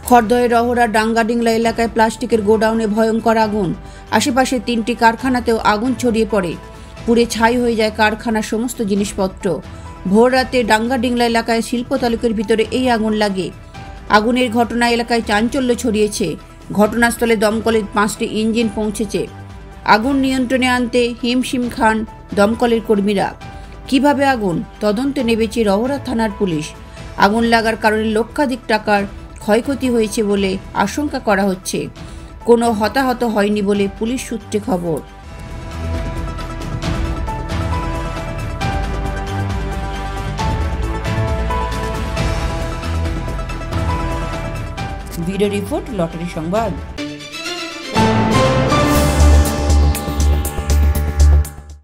খড়দহের রহরা ডাঙ্গাডিংলা এলাকায় প্লাস্টিকের গোডাউনে ভয়ঙ্কর আগুন। আশেপাশে 3টি কারখানাতেও আগুন ছড়িয়ে পড়ে। পুড়ে ছাই হয়ে যায় কারখানার সমস্ত জিনিসপত্র। ভোর রাতে ডাঙ্গাডিংলা এলাকায় শিল্প তালুকের ভিতরে এই আগুন লাগে। আগুনের ঘটনা এলাকায় চাঞ্চল্য ছড়িয়েছে। ঘটনাস্থলে দমকলের 5টি ইঞ্জিন পৌঁছেছে। আগুন নিয়ন্ত্রণে আনতে হিমশিম খান দমকলের কর্মীরা। কিভাবে আগুন, তদন্তে নেমেছে রহরা থানার পুলিশ। আগুন লাগার কারণে লক্ষাধিক টাকার ক্ষয়ক্ষতি হয়েছে বলে আশঙ্কা করা হচ্ছে। কোনো হতাহত হয়নি বলে পুলিশ সূত্রে খবর। ব্যুরো রিপোর্ট, লটারি সংবাদ।